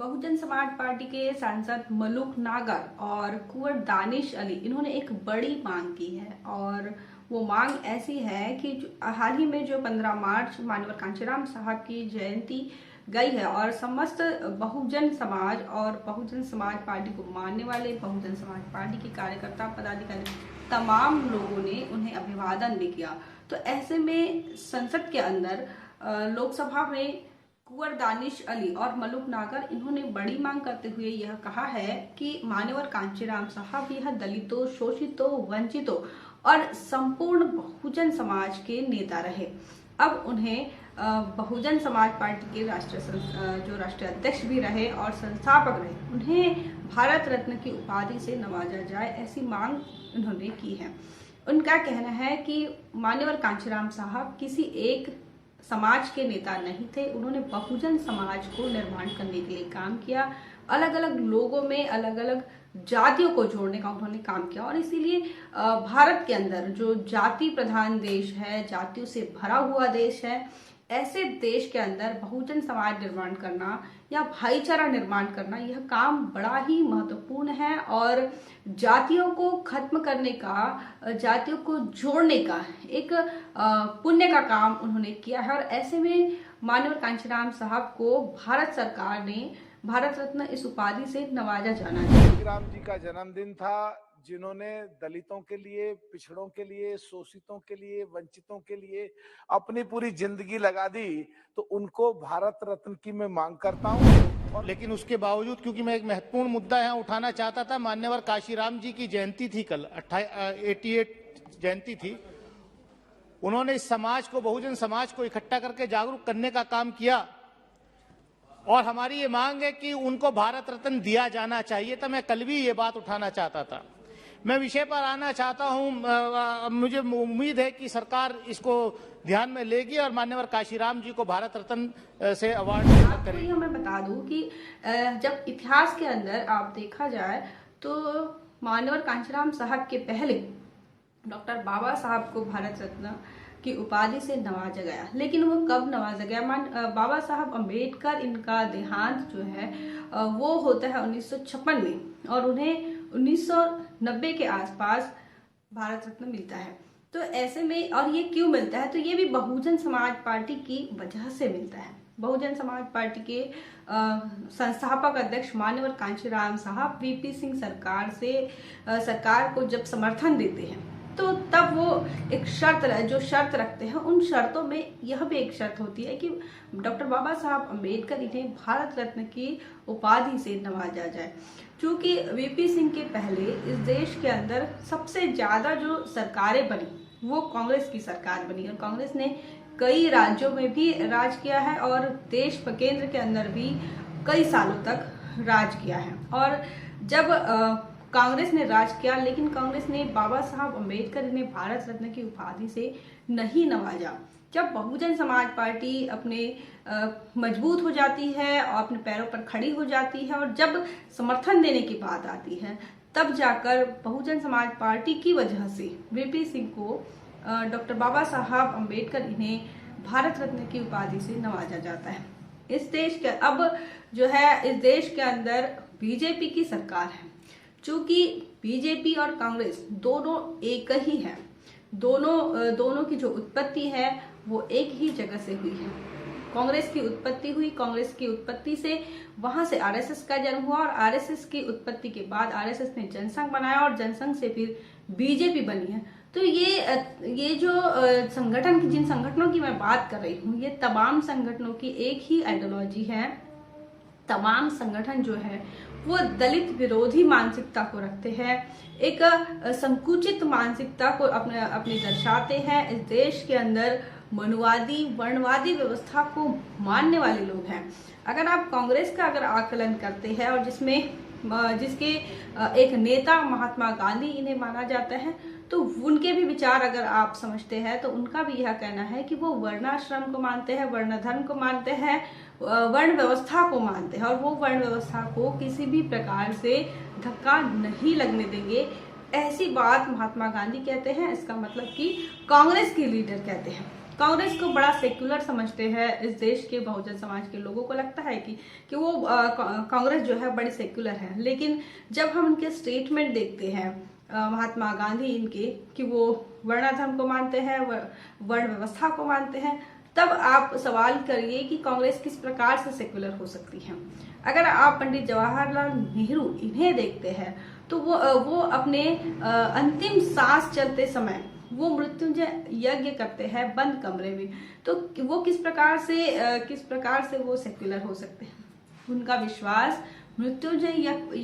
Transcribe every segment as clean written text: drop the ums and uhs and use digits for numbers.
Bahujan Samaj party के सांसद मलूक नागर और कुंवर दानिश अली इन्होंने एक बड़ी मांग की है और वो मांग ऐसी है कि हाल ही में जो 15 मार्च माननीय कांचीराम साहब की जयंती गई है और समस्त बहुजन समाज और बहुजन समाज पार्टी को मानने वाले बहुजन समाज पार्टी के कार्यकर्ता पदाधिकारी तमाम लोगों ने उन्हें अभिवादन भी किया। तो ऐसे में संसद के अंदर लोकसभा में कुंवर दानिश अली और मलूक नागर इन्होंने बड़ी मांग करते हुए यह कहा है कि मान्यवर कांचीराम साहब यह दलितों, शोषितों, वंचितों और संपूर्ण बहुजन समाज के नेता रहे। अब उन्हें बहुजन समाज पार्टी के राष्ट्रीय अध्यक्ष भी रहे और संस्थापक रहे, उन्हें भारत रत्न की उपाधि से नवाजा जाए, ऐसी मांग उन्होंने की है। उनका कहना है कि मान्यवर कांचीराम साहब किसी एक समाज के नेता नहीं थे, उन्होंने बहुजन समाज को निर्माण करने के लिए काम किया। अलग अलग लोगों में अलग अलग जातियों को जोड़ने का उन्होंने काम किया और इसीलिए भारत के अंदर जो जाति प्रधान देश है, जातियों से भरा हुआ देश है, ऐसे देश के अंदर बहुजन समाज निर्माण करना या भाईचारा निर्माण करना यह काम बड़ा ही महत्वपूर्ण है और जातियों को खत्म करने का, जातियों को जोड़ने का एक पुण्य का काम उन्होंने किया है। और ऐसे में माननीय कांचीराम साहब को भारत सरकार ने भारत रत्न इस उपाधि से नवाजा जाना है। कांचीराम जी का जन्मदिन था, जिन्होंने दलितों के लिए, पिछड़ों के लिए, शोषितों के लिए, वंचितों के लिए अपनी पूरी जिंदगी लगा दी, तो उनको भारत रत्न की मैं मांग करता हूँ। लेकिन उसके बावजूद, क्योंकि मैं एक महत्वपूर्ण मुद्दा यहाँ उठाना चाहता था, मान्यवर कांशीराम जी की जयंती थी कल, 88 जयंती थी। उन्होंने इस समाज को, बहुजन समाज को इकट्ठा करके जागरूक करने का काम किया और हमारी ये मांग है कि उनको भारत रत्न दिया जाना चाहिए। तो मैं कल भी ये बात उठाना चाहता था। मैं विषय पर आना चाहता हूं। मुझे उम्मीद है कि सरकार इसको ध्यान में लेगी और मान्यवर कांशीराम जी को भारत रत्न से अवार्ड करेगी। मैं बता दूं कि जब इतिहास के अंदर आप देखा जाए तो मान्यवर कांचीराम साहब के पहले डॉक्टर बाबा साहब को भारत रत्न की उपाधि से नवाजा गया, लेकिन वो कब नवाजा गया? बाबा साहब अम्बेडकर, इनका देहांत जो है वो होता है 1956 में और उन्हें 1990 के आसपास भारत रत्न मिलता है। तो ऐसे में, और ये क्यों मिलता है? तो ये भी बहुजन समाज पार्टी की वजह से मिलता है। बहुजन समाज पार्टी के संस्थापक अध्यक्ष मान्यवर कांचीराम साहब वीपी सिंह सरकार को जब समर्थन देते हैं तो तब वो एक जो शर्त रखते हैं, उन शर्तों में यह भी एक शर्त होती है कि डॉक्टर बाबा साहब अम्बेडकर इन्हें भारत रत्न की उपाधि से नवाजा जाए। क्योंकि वीपी सिंह के पहले इस देश के अंदर सबसे ज्यादा जो सरकारें बनी वो कांग्रेस की सरकार बनी और कांग्रेस ने कई राज्यों में भी राज किया है और देश केंद्र के अंदर भी कई सालों तक राज किया है। और जब कांग्रेस ने राज किया, लेकिन कांग्रेस ने बाबा साहब अम्बेडकर ने भारत रत्न की उपाधि से नहीं नवाजा। जब बहुजन समाज पार्टी अपने मजबूत हो जाती है और अपने पैरों पर खड़ी हो जाती है और जब समर्थन देने की बात आती है, तब जाकर बहुजन समाज पार्टी की वजह से वीपी सिंह को डॉक्टर बाबा साहब अम्बेडकर इन्हें भारत रत्न की उपाधि से नवाजा जाता है। इस देश के अंदर बीजेपी की सरकार है। चूंकि बीजेपी और कांग्रेस दोनों एक ही है, दोनों की जो उत्पत्ति है वो एक ही जगह से हुई है। कांग्रेस की उत्पत्ति हुई, कांग्रेस की उत्पत्ति से वहां से आरएसएस का जन्म हुआ और आरएसएस की उत्पत्ति के बाद आरएसएस ने जनसंघ बनाया और जनसंघ से फिर बीजेपी बनी है। तो ये जो जिन संगठनों की मैं बात कर रही हूँ, ये तमाम संगठनों की एक ही आइडियोलॉजी है। तमाम संगठन जो है वो दलित विरोधी मानसिकता को रखते हैं, एक संकुचित मानसिकता को अपने दर्शाते हैं। इस देश के अंदर मनुवादी, वर्णवादी व्यवस्था को मानने वाले लोग हैं। अगर आप कांग्रेस का आकलन करते हैं और जिसके एक नेता महात्मा गांधी इन्हें माना जाता है, तो उनके भी विचार अगर आप समझते हैं तो उनका भी यह कहना है कि वो वर्णाश्रम को मानते हैं, वर्ण धर्म को मानते हैं, वर्ण व्यवस्था को मानते हैं और वो वर्ण व्यवस्था को किसी भी प्रकार से धक्का नहीं लगने देंगे। ऐसी बात महात्मा गांधी कहते हैं, इसका मतलब कि कांग्रेस के लीडर कहते हैं। कांग्रेस को बड़ा सेक्युलर समझते हैं इस देश के बहुजन समाज के लोगों को लगता है कि वो कांग्रेस जो है बड़ी सेक्युलर है। लेकिन जब हम उनके स्टेटमेंट देखते हैं महात्मा गांधी इनके कि वो वर्णाधर्म को मानते हैं, वर्ण व्यवस्था को मानते हैं, तब आप सवाल करिए कि कांग्रेस किस प्रकार से सेक्युलर हो सकती है। अगर आप पंडित जवाहरलाल नेहरू इन्हें देखते हैं तो वो अपने अंतिम सांस चलते समय वो मृत्युंजय यज्ञ करते हैं बंद कमरे में, तो वो किस प्रकार से वो सेक्युलर हो सकते हैं। उनका विश्वास मृत्युंजय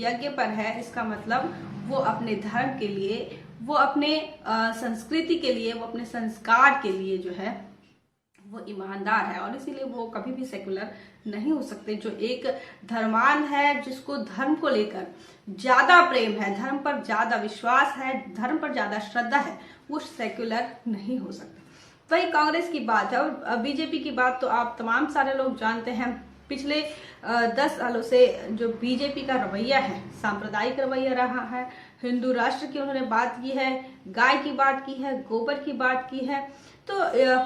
यज्ञ पर है, इसका मतलब वो अपने धर्म के लिए, वो अपने संस्कृति के लिए, वो अपने संस्कार के लिए जो है वो ईमानदार है, और इसीलिए वो कभी भी सेकुलर नहीं हो सकते। जो एक धर्मान है, जिसको धर्म को लेकर ज्यादा प्रेम है, धर्म पर ज्यादा विश्वास है, धर्म पर ज्यादा श्रद्धा है, वो सेकुलर नहीं हो सकता। वही कांग्रेस की बात है। और बीजेपी की बात तो आप तमाम सारे लोग जानते हैं। पिछले 10 सालों से जो बीजेपी का रवैया है, सांप्रदायिक रवैया रहा है। हिंदू राष्ट्र की उन्होंने बात की है, गाय की बात की है, गोबर की बात की है, तो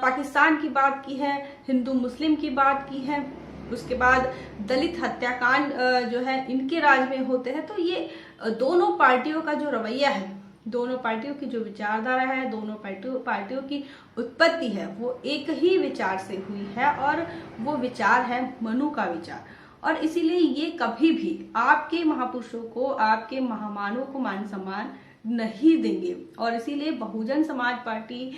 पाकिस्तान की बात की है, हिंदू मुस्लिम की बात की है, उसके बाद दलित हत्याकांड जो है इनके राज में होते हैं। तो ये दोनों पार्टियों का जो रवैया है, दोनों पार्टियों की जो विचारधारा है, दोनों पार्टियों की उत्पत्ति है, वो एक ही विचार से हुई है, और वो विचार है मनु का विचार। और इसीलिए ये कभी भी आपके महापुरुषों को, आपके महामानवों को मान सम्मान नहीं देंगे। और इसीलिए बहुजन समाज पार्टी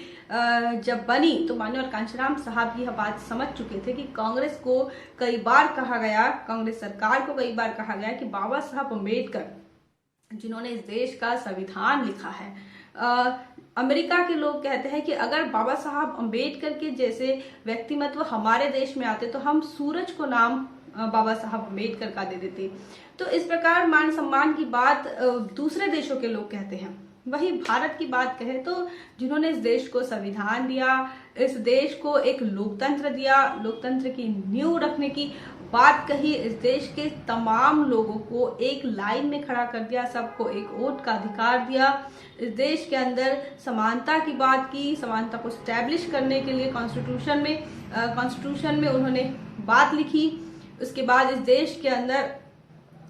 जब बनी तो माननीय कांशीराम साहब यह बात समझ चुके थे कि कांग्रेस को कई बार कहा गया, कांग्रेस सरकार को कई बार कहा गया कि बाबा साहब अम्बेडकर जिन्होंने इस देश का संविधान लिखा है, अमेरिका के लोग कहते हैं कि अगर बाबा साहब अम्बेडकर के जैसे व्यक्तिमत्व हमारे देश में आते तो हम सूरज को नाम बाबा साहब अम्बेडकर का दे देते। तो इस प्रकार मान सम्मान की बात दूसरे देशों के लोग कहते हैं। वही भारत की बात कहें तो जिन्होंने इस देश को संविधान दिया, इस देश को एक लोकतंत्र दिया, लोकतंत्र की नींव रखने की बात कही, इस देश के तमाम लोगों को एक लाइन में खड़ा कर दिया, सबको एक वोट का अधिकार दिया, इस देश के अंदर समानता की बात की, समानता को स्टैब्लिश करने के लिए कॉन्स्टिट्यूशन में उन्होंने बात लिखी। उसके बाद इस देश के अंदर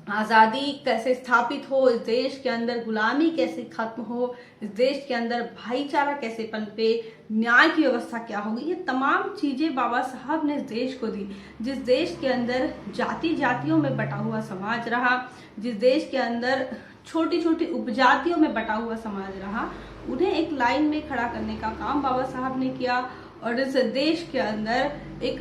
आजादी कैसे स्थापित हो, इस देश के अंदर गुलामी कैसे खत्म हो, इस देश के अंदर भाईचारा कैसे पनपे, न्याय की व्यवस्था क्या होगी, ये तमाम चीजें बाबा साहब ने इस देश को दी। जिस देश के अंदर जातियों में बटा हुआ समाज रहा, जिस देश के अंदर छोटी छोटी उपजातियों में बटा हुआ समाज रहा, उन्हें एक लाइन में खड़ा करने का काम बाबा साहब ने किया। और इस देश के अंदर एक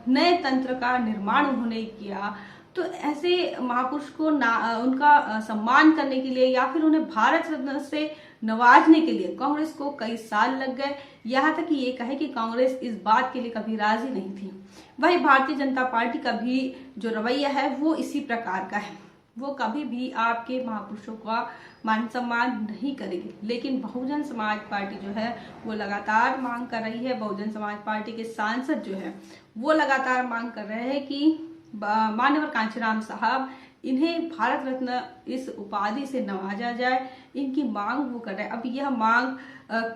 नए तंत्र का निर्माण उन्होंने किया। तो ऐसे महापुरुष को उनका सम्मान करने के लिए या फिर उन्हें भारत रत्न से नवाजने के लिए कांग्रेस को कई साल लग गए। यहाँ तक कि ये कहे कि कांग्रेस इस बात के लिए कभी राजी नहीं थी। वही भारतीय जनता पार्टी का भी जो रवैया है वो इसी प्रकार का है। वो कभी भी आपके महापुरुषों का मान सम्मान नहीं करेगी। लेकिन बहुजन समाज पार्टी जो है वो लगातार मांग कर रही है, बहुजन समाज पार्टी के सांसद जो है वो लगातार मांग कर रहे हैं कि माननीय कांशीराम साहब इन्हें भारत रत्न इस उपाधि से नवाजा जाए। इनकी मांग वो कर रहे हैं। अब यह मांग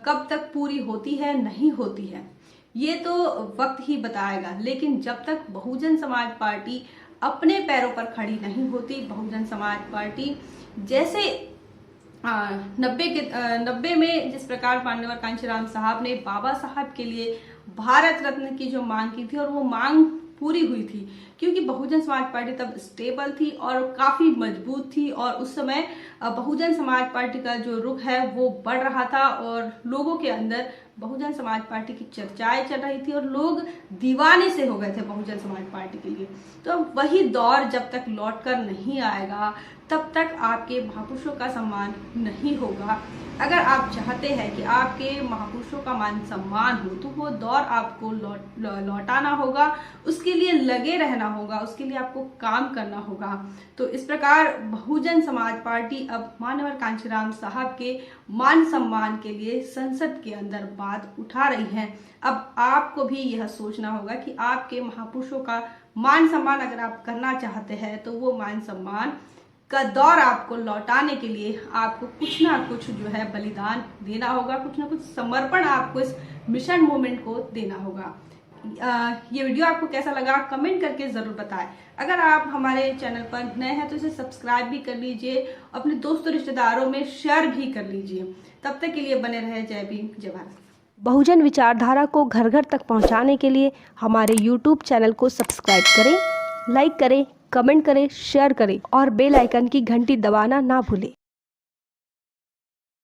कब तक पूरी होती है, नहीं होती है, ये तो वक्त ही बताएगा। लेकिन जब तक बहुजन समाज पार्टी अपने पैरों पर खड़ी नहीं होती, बहुजन समाज पार्टी जैसे 90 में जिस प्रकार माननीय कांशीराम साहब ने बाबा साहब के लिए भारत रत्न की जो मांग की थी और वो मांग पूरी हुई थी, क्योंकि बहुजन समाज पार्टी तब स्टेबल थी और काफी मजबूत थी। और उस समय बहुजन समाज पार्टी का जो रुख है वो बढ़ रहा था और लोगों के अंदर बहुजन समाज पार्टी की चर्चाएं चल रही थी और लोग दीवाने से हो गए थे बहुजन समाज पार्टी के लिए। तो वही दौर जब तक लौटकर नहीं आएगा तब तक आपके महापुरुषों का सम्मान नहीं होगा। अगर आप चाहते हैं कि आपके महापुरुषों का मान सम्मान हो तो वो दौर आपको लौटाना होगा, उसके लिए लगे रहना होगा, उसके लिए आपको काम करना होगा। तो इस प्रकार बहुजन समाज पार्टी अब माननीय कांशीराम साहब के मान सम्मान के लिए संसद के अंदर बात उठा रही है। अब आपको भी यह सोचना होगा कि आपके महापुरुषों का मान सम्मान अगर आप करना चाहते हैं तो वो मान सम्मान का दौर आपको लौटाने के लिए आपको कुछ ना कुछ जो है बलिदान देना होगा, कुछ ना कुछ समर्पण आपको इस मिशन मूवमेंट को देना होगा। ये वीडियो आपको कैसा लगा कमेंट करके जरूर बताएं। अगर आप हमारे चैनल पर नए हैं तो इसे सब्सक्राइब भी कर लीजिए, अपने दोस्तों रिश्तेदारों में शेयर भी कर लीजिए। तब तक के लिए बने रहे। जय भीम, जय भारत। बहुजन विचारधारा को घर घर तक पहुंचाने के लिए हमारे YouTube चैनल को सब्सक्राइब करें, लाइक करें, कमेंट करें, शेयर करें और बेल आइकन की घंटी दबाना ना भूलें।